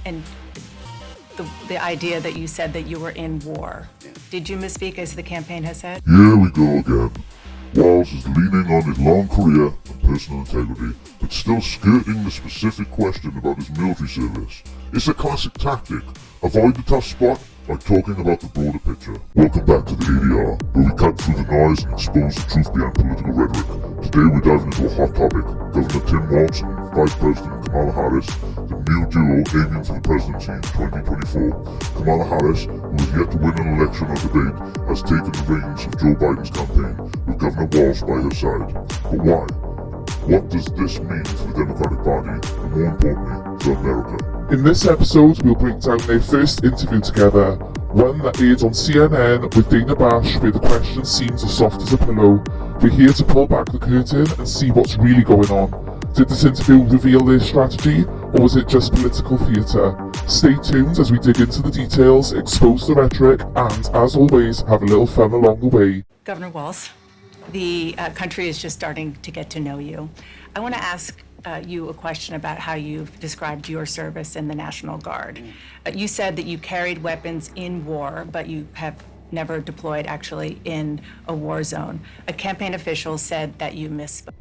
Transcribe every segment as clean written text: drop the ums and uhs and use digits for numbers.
And the idea that you said that you were in war. Did you misspeak, as the campaign has said? Here we go again. Walz is leaning on his long career and personal integrity, but still skirting the specific question about his military service. It's a classic tactic. Avoid the tough spot by talking about the broader picture. Welcome back to the ADR, where we cut through the noise and expose the truth behind political rhetoric. Today we're diving into a hot topic: Governor Tim Walz and Vice President Kamala Harris, the new duo aiming for the presidency in 2024. Kamala Harris, who has yet to win an election or debate, has taken the reins of Joe Biden's campaign, with Governor Walz by her side. But why? What does this mean for the Democratic Party, and more importantly, for America? In this episode, we'll break down their first interview together, one that aired on CNN with Dana Bash, where the questions seemed as soft as a pillow. We're here to pull back the curtain and see what's really going on. Did this interview reveal their strategy, or was it just political theatre? Stay tuned as we dig into the details, expose the rhetoric, and, as always, have a little fun along the way. Governor Walz, the country is just starting to get to know you. I want to ask you a question about how you've described your service in the National Guard. You said that you carried weapons in war, but you have never deployed actually in a war zone. A campaign official said that you misspoke.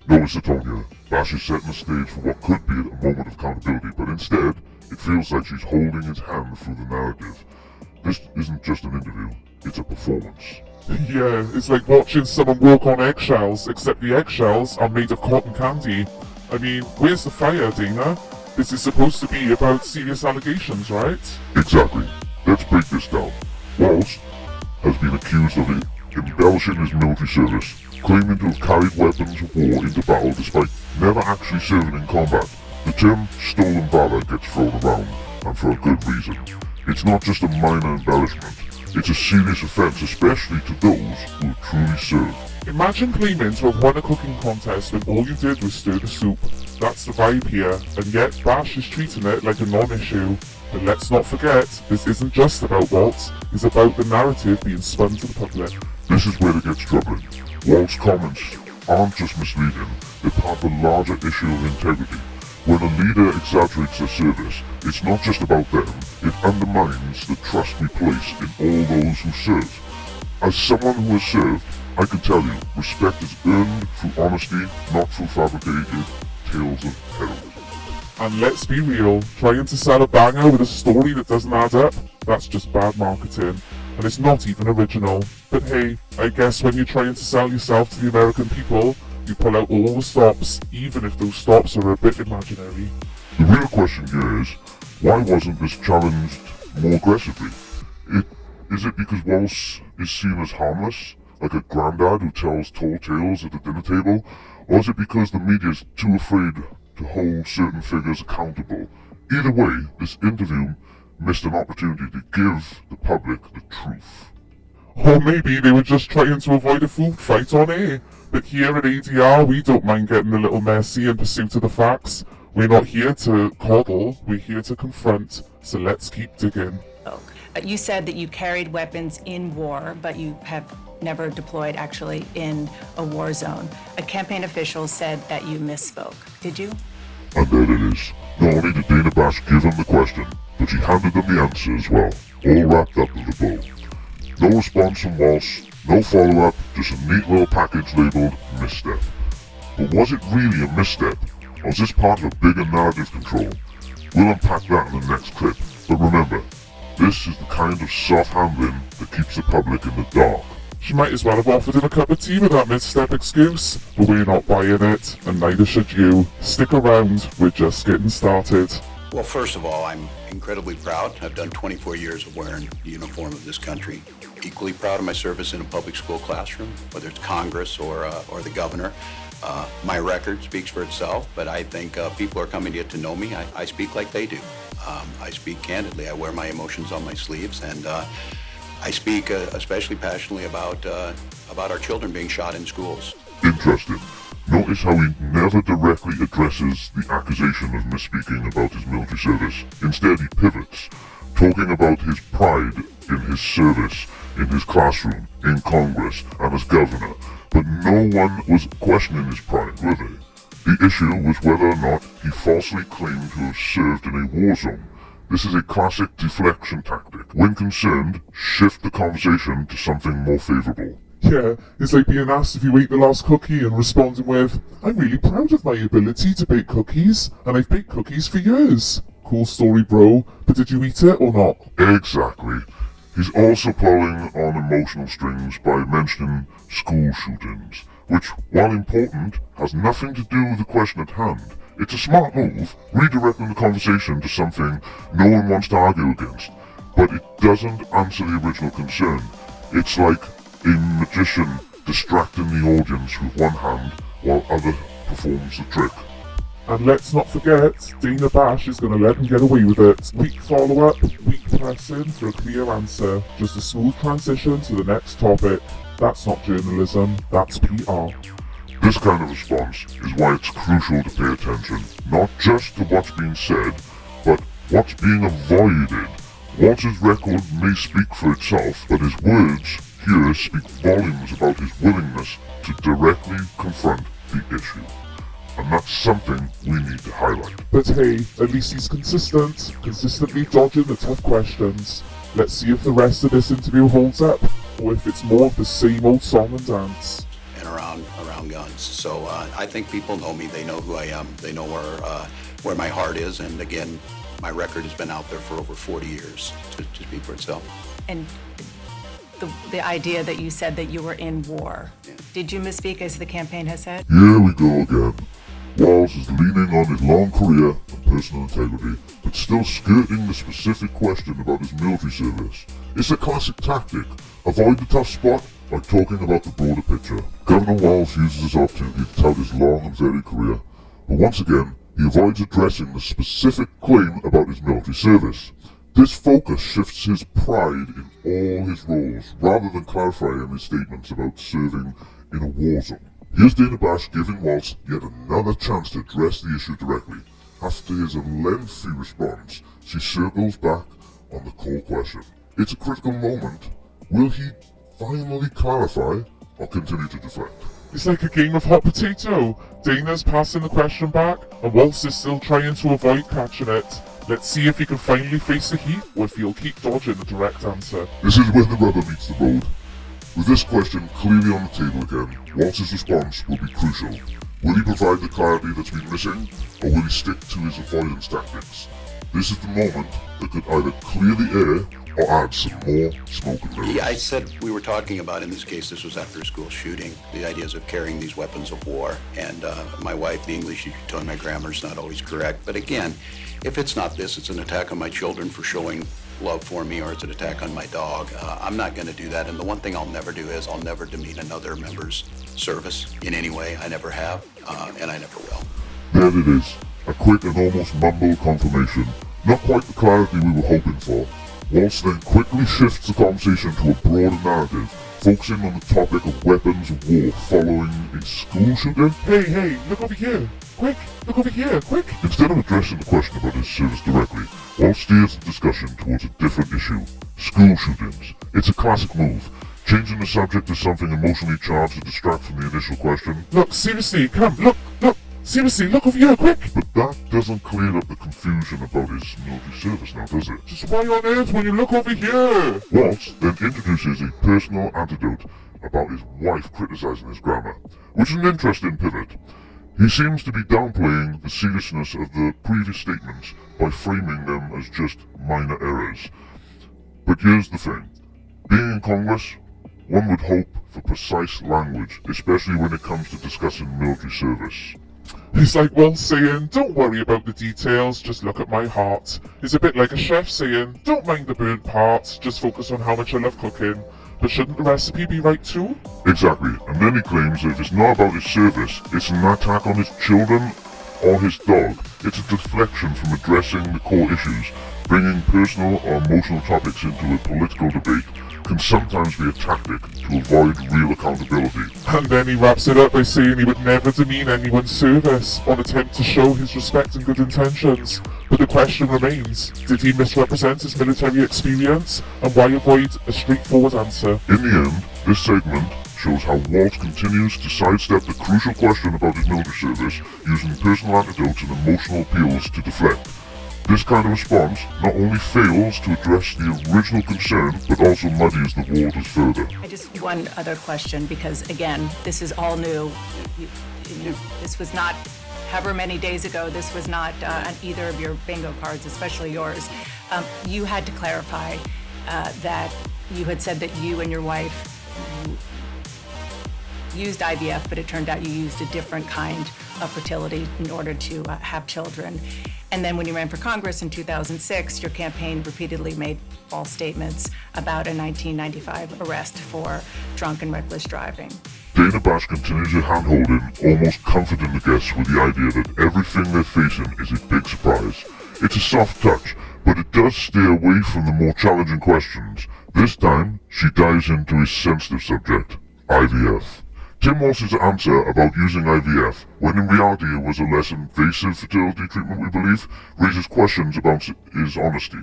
No, Mr. Tonya. Bash is setting the stage for what could be a moment of accountability, but instead, it feels like she's holding his hand through the narrative. This isn't just an interview, it's a performance. Yeah, it's like watching someone walk on eggshells, except the eggshells are made of cotton candy. I mean, where's the fire, Dana? This is supposed to be about serious allegations, right? Exactly. Let's break this down. Walz has been accused of embellishing his military service, claiming to have carried weapons of war into battle despite never actually serving in combat. The term stolen valor gets thrown around, and for a good reason. It's not just a minor embellishment, it's a serious offence, especially to those who truly serve. Imagine claiming to have won a cooking contest when all you did was stir the soup. That's the vibe here, and yet Bash is treating it like a non-issue. But let's not forget, this isn't just about Walz, it's about the narrative being spun to the public. This is where it gets troubling. Walz's comments aren't just misleading, they're part of a larger issue of integrity. When a leader exaggerates their service, it's not just about them, it undermines the trust we place in all those who serve. As someone who has served, I can tell you, respect is earned through honesty, not through fabricated tales of heroism. And let's be real, trying to sell a banger with a story that doesn't add up, that's just bad marketing. And it's not even original. But hey, I guess when you're trying to sell yourself to the American people, you pull out all the stops, even if those stops are a bit imaginary. The real question here is, why wasn't this challenged more aggressively? Is it because Walz is seen as harmless, like a granddad who tells tall tales at the dinner table? Or is it because the media is too afraid to hold certain figures accountable? Either way, this interview missed an opportunity to give the public the truth. Or maybe they were just trying to avoid a food fight on air. But here at ADR, we don't mind getting a little messy in pursuit of the facts. We're not here to coddle, we're here to confront, so let's keep digging. You said that you carried weapons in war, but you have never deployed actually in a war zone. A campaign official said that you misspoke. Did you? And there it is. Not only did Dana Bash give him the question, but she handed them the answer as well, all wrapped up with a bow. No response from Walz, no follow-up, just a neat little package labelled misstep. But was it really a misstep, or was this part of a bigger narrative control? We'll unpack that in the next clip, but remember, this is the kind of soft handling that keeps the public in the dark. She might as well have offered him a cup of tea with that misstep excuse, but we're not buying it, and neither should you. Stick around, we're just getting started. Well, first of all, I'm incredibly proud. I've done 24 years of wearing the uniform of this country. Equally proud of my service in a public school classroom, whether it's Congress or the governor. My record speaks for itself, but I think people are coming to get to know me. I speak like they do. I speak candidly. I wear my emotions on my sleeves, and I speak especially passionately about our children being shot in schools. Interesting. Notice how he never directly addresses the accusation of misspeaking about his military service. Instead, he pivots, talking about his pride in his service, in his classroom, in Congress, and as governor. But no one was questioning his pride, were they? The issue was whether or not he falsely claimed to have served in a war zone. This is a classic deflection tactic. When concerned, shift the conversation to something more favourable. Yeah, it's like being asked if you ate the last cookie and responding with, I'm really proud of my ability to bake cookies, and I've baked cookies for years. Cool story, bro, but did you eat it or not? Exactly. He's also pulling on emotional strings by mentioning school shootings, which, while important, has nothing to do with the question at hand. It's a smart move, redirecting the conversation to something no one wants to argue against, but it doesn't answer the original concern. It's like a magician distracting the audience with one hand while other performs the trick. And let's not forget, Dana Bash is going to let him get away with it. Weak follow-up, weak pressing for a clear answer. Just a smooth transition to the next topic. That's not journalism, that's PR. This kind of response is why it's crucial to pay attention, not just to what's being said, but what's being avoided. Walz's record may speak for itself, but his words here speak volumes about his willingness to directly confront the issue. And that's something we need to highlight. But hey, at least he's consistently dodging the tough questions. Let's see if the rest of this interview holds up, or if it's more of the same old song and dance. And around guns. So I think people know me. They know who I am. They know where my heart is. And again, my record has been out there for over 40 years to speak for itself. And the idea that you said that you were in war. Yeah. Did you misspeak as the campaign has said? Here we go again. Walz is leaning on his long career and personal integrity, but still skirting the specific question about his military service. It's a classic tactic. Avoid the tough spot by talking about the broader picture. Governor Walz uses this opportunity to tout his long and varied career, but once again, he avoids addressing the specific claim about his military service. This focus shifts his pride in all his roles, rather than clarifying his statements about serving in a war zone. Here's Dana Bash giving Walz yet another chance to address the issue directly. After his lengthy response, she circles back on the core question. It's a critical moment. Will he finally clarify or continue to deflect? It's like a game of hot potato. Dana's passing the question back, and Walz is still trying to avoid catching it. Let's see if he can finally face the heat, or if he'll keep dodging the direct answer. This is when the rubber meets the road. With this question clearly on the table again, Walz's response will be crucial. Will he provide the clarity that's been missing, or will he stick to his avoidance tactics? This is the moment that could either clear the air or add some more smoke and mirrors. Yeah, I said we were talking about, in this case, this was after a school shooting, the ideas of carrying these weapons of war. And my wife, the English you told my grammar's not always correct. But again, if it's not this, it's an attack on my children for showing love for me, or it's an attack on my dog. I'm not going to do that. And the one thing I'll never do is I'll never demean another member's service in any way. I never have, and I never will. There it is, a quick and almost mumbled confirmation. Not quite the clarity we were hoping for. Walz then quickly shifts the conversation to a broader narrative, focusing on the topic of weapons of war following a school shooting. Hey, look over here. Quick, look over here, quick. Instead of addressing the question about his service directly, Walz steers the discussion towards a different issue, school shootings. It's a classic move, changing the subject to something emotionally charged to distract from the initial question. Look, seriously, come, look. Seriously, look over here, quick. But that doesn't clear up the confusion about his military service now, does it? Just why on earth will you look over here? Walz then introduces a personal anecdote about his wife criticizing his grammar, which is an interesting pivot. He seems to be downplaying the seriousness of the previous statements by framing them as just minor errors. But here's the thing. Being in Congress, one would hope for precise language, especially when it comes to discussing military service. It's like Walz saying, don't worry about the details, just look at my heart. It's a bit like a chef saying, don't mind the burnt parts, just focus on how much I love cooking. But shouldn't the recipe be right too? Exactly, and then he claims that if it's not about his service, it's an attack on his children or his dog. It's a deflection from addressing the core issues. Bringing personal or emotional topics into a political debate can sometimes be a tactic to avoid real accountability. And then he wraps it up by saying he would never demean anyone's service or attempt to show his respect and good intentions. But the question remains, did he misrepresent his military experience, and why avoid a straightforward answer? In the end, this segment shows how Walz continues to sidestep the crucial question about his military service, using personal anecdotes and emotional appeals to deflect. This kind of response not only fails to address the original concern, but also muddies the waters further. One other question, because again, this is all new. This was not, however many days ago, this was not on either of your bingo cards, especially yours. You had to clarify that you had said that you and your wife used IVF, but it turned out you used a different kind of fertility in order to have children. And then when you ran for Congress in 2006, your campaign repeatedly made false statements about a 1995 arrest for drunk and reckless driving. Dana Bash continues her hand-holding, almost comforting the guests with the idea that everything they're facing is a big surprise. It's a soft touch, but it does steer away from the more challenging questions. This time, she dives into a sensitive subject, IVF. Tim Walz's answer about using IVF, when in reality it was a less invasive fertility treatment we believe, raises questions about his honesty.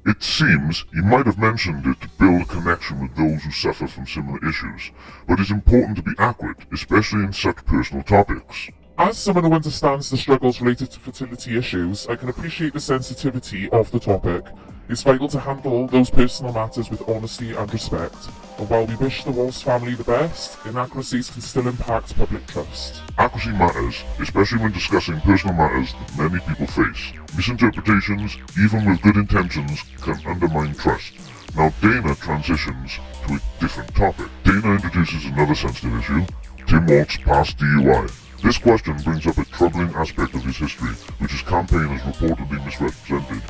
It seems he might have mentioned it to build a connection with those who suffer from similar issues, but it's important to be accurate, especially in such personal topics. As someone who understands the struggles related to fertility issues, I can appreciate the sensitivity of the topic. It's vital to handle those personal matters with honesty and respect. And while we wish the Walz family the best, inaccuracies can still impact public trust. Accuracy matters, especially when discussing personal matters that many people face. Misinterpretations, even with good intentions, can undermine trust. Now Dana transitions to a different topic. Dana introduces another sensitive issue, Tim Walz's past DUI. This question brings up a troubling aspect of his history, which his campaign has reportedly misrepresented.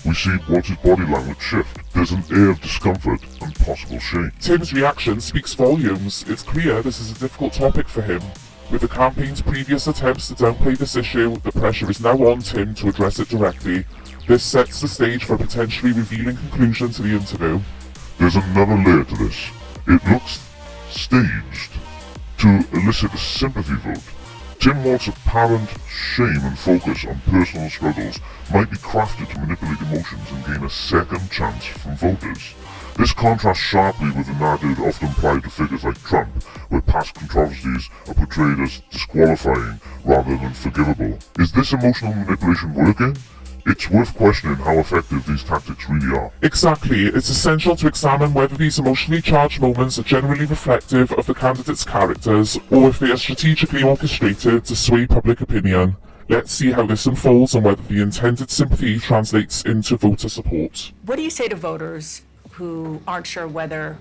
We see Walz's body language shift. There's an air of discomfort and possible shame. Tim's reaction speaks volumes. It's clear this is a difficult topic for him. With the campaign's previous attempts to downplay this issue, the pressure is now on Tim to address it directly. This sets the stage for a potentially revealing conclusion to the interview. There's another layer to this. It looks staged to elicit a sympathy vote. Tim Walz's apparent shame and focus on personal struggles might be crafted to manipulate emotions and gain a second chance from voters. This contrasts sharply with the narrative often applied to figures like Trump, where past controversies are portrayed as disqualifying rather than forgivable. Is this emotional manipulation working? It's worth questioning how effective these tactics really are. Exactly. It's essential to examine whether these emotionally charged moments are generally reflective of the candidate's characters, or if they are strategically orchestrated to sway public opinion. Let's see how this unfolds and whether the intended sympathy translates into voter support. What do you say to voters who aren't sure whether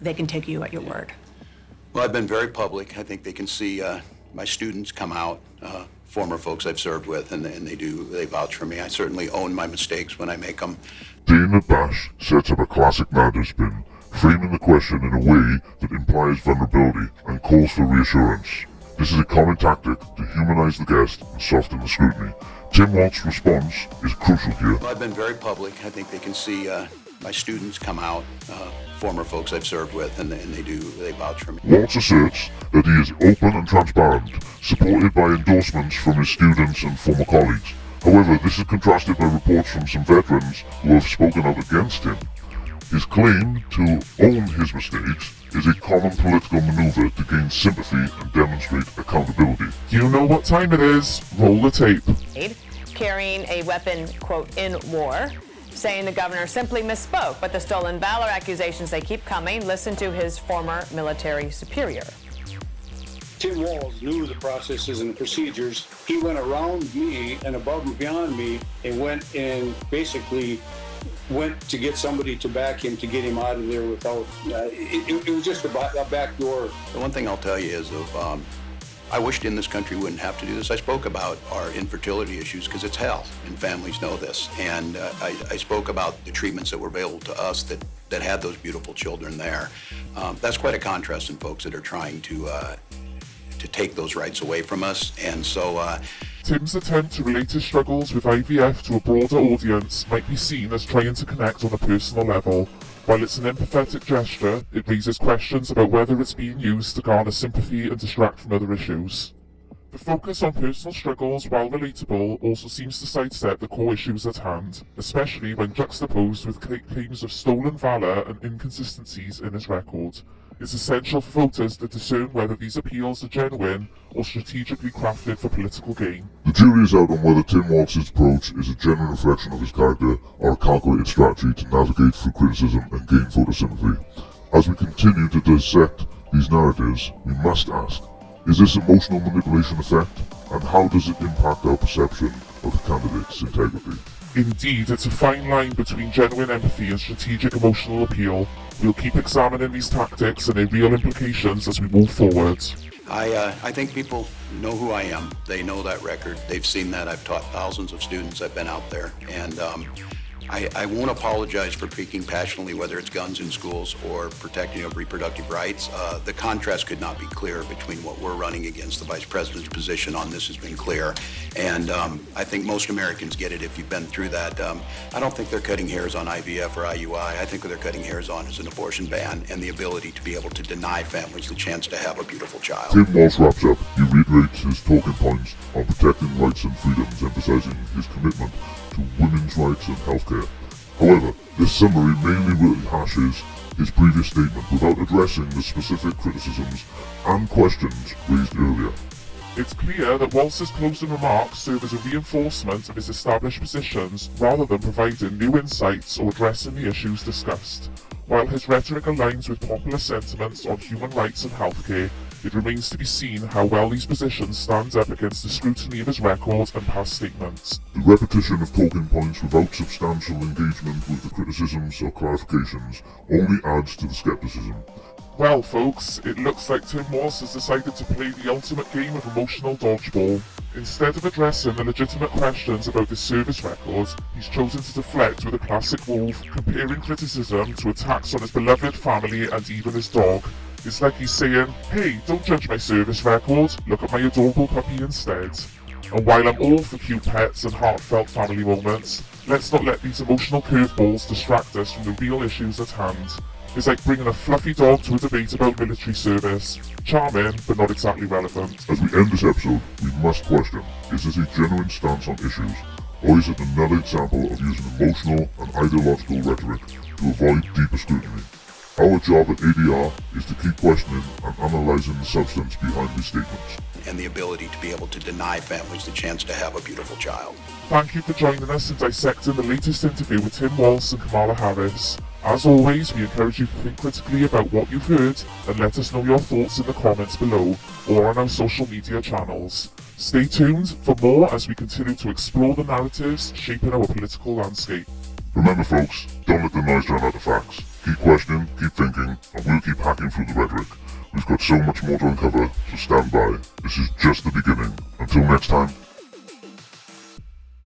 they can take you at your word? Well, I've been very public. I think they can see my students come out, former folks I've served with, and they vouch for me. I certainly own my mistakes when I make them. Dana Bash sets up a classic narrative spin, framing the question in a way that implies vulnerability and calls for reassurance. This is a common tactic to humanize the guest and soften the scrutiny. Tim Walz's response is crucial here. Well, I've been very public. I think they can see my students come out, former folks I've served with, and they vouch for me. Walz asserts that he is open and transparent, supported by endorsements from his students and former colleagues. However, this is contrasted by reports from some veterans who have spoken out against him. His claim to own his mistakes is a common political maneuver to gain sympathy and demonstrate accountability. You know what time it is. Roll the tape. Carrying a weapon, quote, in war, saying the governor simply misspoke, but the stolen valor accusations, they keep coming. Listen to his former military superior. Tim Walz knew the processes and the procedures. He went around me and above and beyond me and went to get somebody to back him to get him out of there without, it was just a back door. The one thing I'll tell you is I wished in this country wouldn't have to do this. I spoke about our infertility issues because it's hell, and families know this. And I spoke about the treatments that were available to us that had those beautiful children there. That's quite a contrast in folks that are trying to take those rights away from us. And so Tim's attempt to relate his struggles with IVF to a broader audience might be seen as trying to connect on a personal level. While it's an empathetic gesture, it raises questions about whether it's being used to garner sympathy and distract from other issues. The focus on personal struggles, while relatable, also seems to sidestep the core issues at hand, especially when juxtaposed with claims of stolen valor and inconsistencies in his record. it's essential for voters to discern whether these appeals are genuine or strategically crafted for political gain. The jury is out on whether Tim Walz's approach is a genuine reflection of his character or a calculated strategy to navigate through criticism and gain voter sympathy. As we continue to dissect these narratives, we must ask, is this emotional manipulation effect, and how does it impact our perception of the candidate's integrity? Indeed, it's a fine line between genuine empathy and strategic emotional appeal. We'll keep examining these tactics and their real implications as we move forward. I think people know who I am. They know that record. They've seen that. I've taught thousands of students. I've been out there. And I won't apologize for speaking passionately, whether it's guns in schools or protecting of reproductive rights. The contrast could not be clearer between what we're running against. The Vice President's position on this has been clear. And I think most Americans get it if you've been through that. I don't think they're cutting hairs on IVF or IUI. I think what they're cutting hairs on is an abortion ban and the ability to be able to deny families the chance to have a beautiful child. Tim Walz wraps up. He reiterates his talking points on protecting rights and freedoms, emphasizing his commitment to women's rights and healthcare. However, this summary mainly rehashes his previous statement without addressing the specific criticisms and questions raised earlier. It's clear that Walz's closing remarks serve as a reinforcement of his established positions rather than providing new insights or addressing the issues discussed. While his rhetoric aligns with popular sentiments on human rights and healthcare, it remains to be seen how well these positions stand up against the scrutiny of his record and past statements. The repetition of talking points without substantial engagement with the criticisms or clarifications only adds to the skepticism. Well, folks, it looks like Tim Walz has decided to play the ultimate game of emotional dodgeball. Instead of addressing the legitimate questions about his service record, he's chosen to deflect with a classic move, comparing criticism to attacks on his beloved family and even his dog. It's like he's saying, hey, don't judge my service record, look at my adorable puppy instead. And while I'm all for cute pets and heartfelt family moments, let's not let these emotional curveballs distract us from the real issues at hand. It's like bringing a fluffy dog to a debate about military service. Charming, but not exactly relevant. As we end this episode, we must question, is this a genuine stance on issues, or is it another example of using emotional and ideological rhetoric to avoid deeper scrutiny? Our job at ADR is to keep questioning and analysing the substance behind these statements. And the ability to be able to deny families the chance to have a beautiful child. Thank you for joining us in dissecting the latest interview with Tim Walz and Kamala Harris. As always, we encourage you to think critically about what you've heard and let us know your thoughts in the comments below or on our social media channels. Stay tuned for more as we continue to explore the narratives shaping our political landscape. Remember folks, don't let the noise drown out the facts. Keep questioning, keep thinking, and we'll keep hacking through the rhetoric. We've got so much more to uncover, so stand by. This is just the beginning. Until next time,